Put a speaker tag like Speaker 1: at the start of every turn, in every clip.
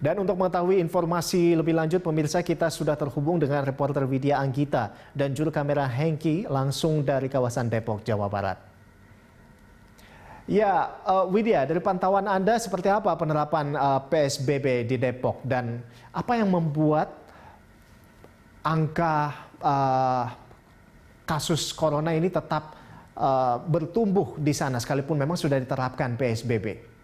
Speaker 1: Dan untuk mengetahui informasi lebih lanjut, pemirsa, kita sudah terhubung dengan reporter Widya Anggita dan juru kamera Hengki langsung dari kawasan Depok, Jawa Barat. Ya, Widya, dari pantauan Anda seperti apa penerapan PSBB di Depok dan apa yang membuat angka kasus corona ini tetap bertumbuh di sana sekalipun memang sudah diterapkan PSBB?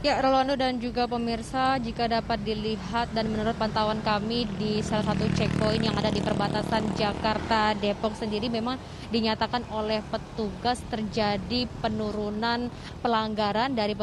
Speaker 2: Ya, Rolando dan juga pemirsa, jika dapat dilihat dan menurut pantauan kami di salah satu checkpoint yang ada di perbatasan Jakarta-Depok sendiri memang dinyatakan oleh petugas terjadi penurunan pelanggaran dari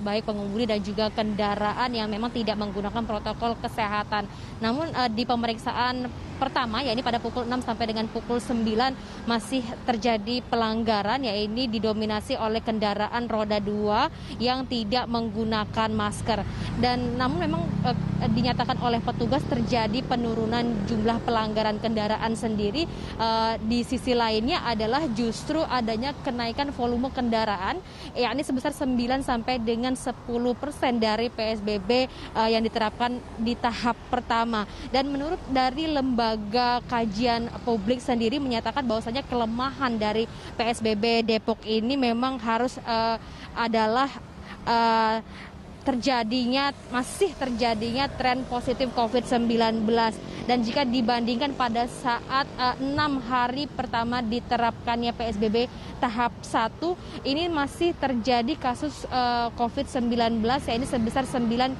Speaker 2: baik pengemudi dan juga kendaraan yang memang tidak menggunakan protokol kesehatan. Namun di pemeriksaan pertama, yakni pada pukul 6 sampai dengan pukul 9 masih terjadi pelanggaran, yaitu didominasi oleh kendaraan roda 2 yang tidak menggunakan masker. Dan namun memang dinyatakan oleh petugas terjadi penurunan jumlah pelanggaran kendaraan sendiri. Di sisi lainnya adalah justru adanya kenaikan volume kendaraan, yakni sebesar 9 sampai dengan 10% dari PSBB yang diterapkan di tahap pertama. Dan menurut dari lembaga kajian publik sendiri menyatakan bahwasanya kelemahan dari PSBB Depok ini memang harus adalah masih terjadinya tren positif COVID-19. Dan jika dibandingkan pada saat 6 hari pertama diterapkannya PSBB tahap 1, ini masih terjadi kasus COVID-19 yaitu sebesar 9,67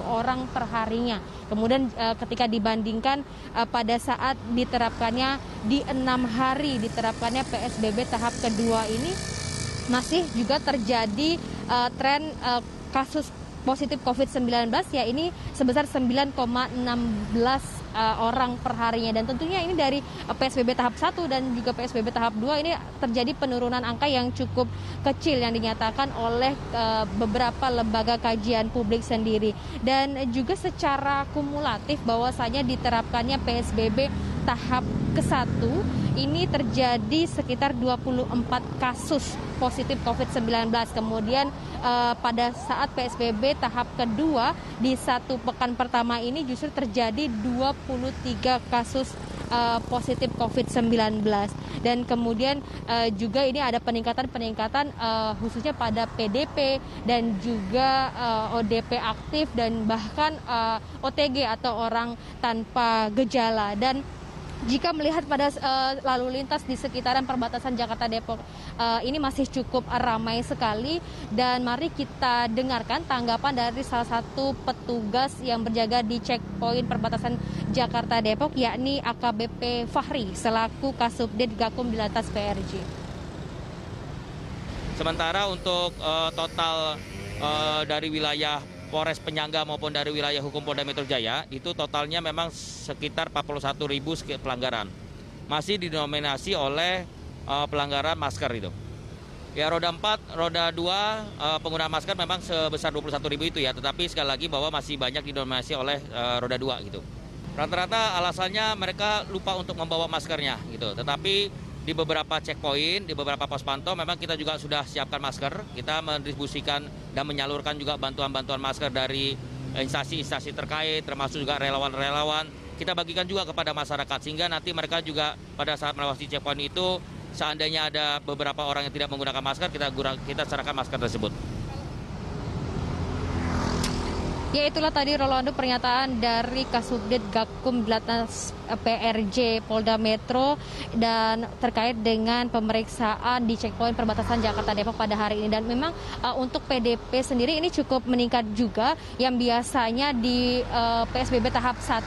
Speaker 2: orang per harinya. Kemudian ketika dibandingkan pada saat diterapkannya di 6 hari diterapkannya PSBB tahap kedua ini, masih juga terjadi tren kasus positif COVID-19 ya ini sebesar 9,16 orang per harinya. Dan tentunya ini dari PSBB tahap 1 dan juga PSBB tahap 2 ini terjadi penurunan angka yang cukup kecil yang dinyatakan oleh beberapa lembaga kajian publik sendiri. Dan juga secara kumulatif bahwasanya diterapkannya PSBB tahap ke-1 ini terjadi sekitar 24 kasus positif COVID-19. Kemudian pada saat PSBB tahap kedua di 1 pekan pertama ini justru terjadi 23 kasus positif COVID-19. Dan kemudian juga ini ada peningkatan khususnya pada PDP dan juga ODP aktif dan bahkan OTG atau orang tanpa gejala. Dan jika melihat pada lalu lintas di sekitaran perbatasan Jakarta-Depok ini masih cukup ramai sekali. Dan mari kita dengarkan tanggapan dari salah satu petugas yang berjaga di checkpoint perbatasan Jakarta-Depok, yakni AKBP Fahri selaku Kasubdit Gakum di Lantas PRJ.
Speaker 3: Sementara untuk total dari wilayah Polres Penyangga maupun dari wilayah hukum Polda Metro Jaya itu totalnya memang sekitar 41.000 pelanggaran. Masih didominasi oleh pelanggaran masker itu. Ya, roda 4, roda 2 penggunaan masker memang sebesar 21.000 itu ya, tetapi sekali lagi bahwa masih banyak didominasi oleh roda 2 gitu. Rata-rata alasannya mereka lupa untuk membawa maskernya gitu. Tetapi di beberapa checkpoint, di beberapa pos pantau memang kita juga sudah siapkan masker. Kita mendistribusikan dan menyalurkan juga bantuan-bantuan masker dari instansi-instansi terkait, termasuk juga relawan-relawan. Kita bagikan juga kepada masyarakat sehingga nanti mereka juga pada saat melewati checkpoint itu, seandainya ada beberapa orang yang tidak menggunakan masker, kita serahkan masker tersebut.
Speaker 2: Ya, itulah tadi Rolando pernyataan dari Kasubdit Gakum Lantas PRJ Polda Metro dan terkait dengan pemeriksaan di checkpoint perbatasan Jakarta Depok pada hari ini. Dan memang untuk PDP sendiri ini cukup meningkat juga, yang biasanya di PSBB tahap 1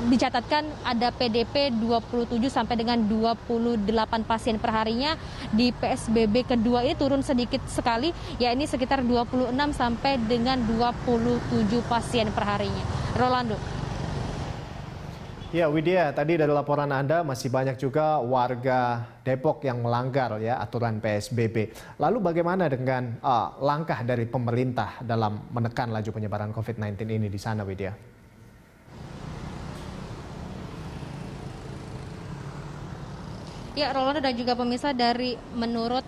Speaker 2: dicatatkan ada PDP 27 sampai dengan 28 pasien per harinya. Di PSBB kedua ini turun sedikit sekali, yakni sekitar 26 sampai dengan 27 pasien per harinya. Rolando.
Speaker 1: Ya, Widya, tadi dari laporan Anda masih banyak juga warga Depok yang melanggar ya aturan PSBB. Lalu bagaimana dengan langkah dari pemerintah dalam menekan laju penyebaran COVID-19 ini di sana, Widya?
Speaker 2: Ya, Rolando dan juga pemirsa, dari menurut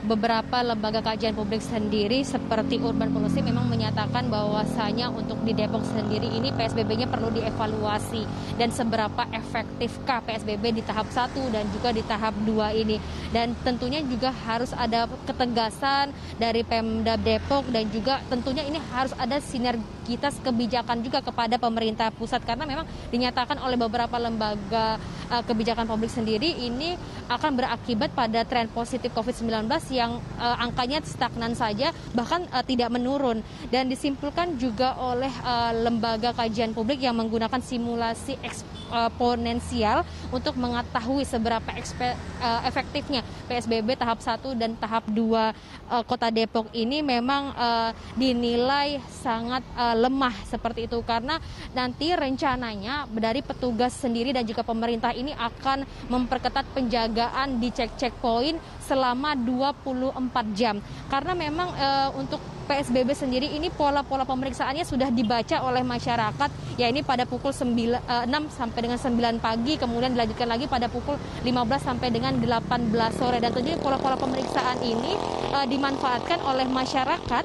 Speaker 2: beberapa lembaga kajian publik sendiri seperti Urban Policy memang menyatakan bahwasanya untuk di Depok sendiri ini PSBB-nya perlu dievaluasi dan seberapa efektifkah PSBB di tahap 1 dan juga di tahap 2 ini. Dan tentunya juga harus ada ketegasan dari Pemda Depok dan juga tentunya ini harus ada sinergitas kebijakan juga kepada pemerintah pusat karena memang dinyatakan oleh beberapa lembaga kebijakan publik sendiri ini akan berakibat pada tren positif COVID-19 yang angkanya stagnan saja bahkan tidak menurun, dan disimpulkan juga oleh lembaga kajian publik yang menggunakan simulasi eksponensial untuk mengetahui seberapa efektifnya PSBB tahap 1 dan tahap 2 Kota Depok ini memang dinilai sangat lemah seperti itu karena nanti rencananya dari petugas sendiri dan juga pemerintah ini akan memperketat penjagaan di checkpoint selama 24 jam. Karena memang untuk PSBB sendiri ini pola-pola pemeriksaannya sudah dibaca oleh masyarakat, ya ini pada pukul 6 sampai dengan 9 pagi, kemudian dilanjutkan lagi pada pukul 15 sampai dengan 18 sore. Dan tentunya pola-pola pemeriksaan ini dimanfaatkan oleh masyarakat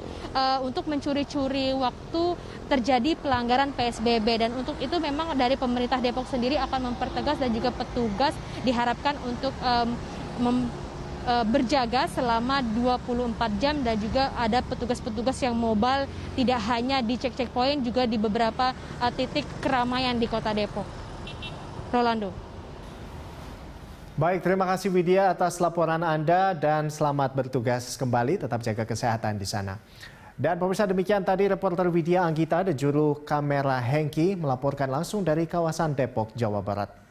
Speaker 2: untuk mencuri-curi waktu terjadi pelanggaran PSBB, dan untuk itu memang dari pemerintah Depok sendiri akan mempertegas dan juga petugas diharapkan untuk berjaga selama 24 jam dan juga ada petugas-petugas yang mobile tidak hanya di checkpoint juga di beberapa titik keramaian di Kota Depok. Rolando.
Speaker 1: Baik, terima kasih Widya atas laporan Anda dan selamat bertugas kembali. Tetap jaga kesehatan di sana. Dan pemirsa, demikian tadi reporter Widya Anggita dan juru kamera Hengki melaporkan langsung dari kawasan Depok, Jawa Barat.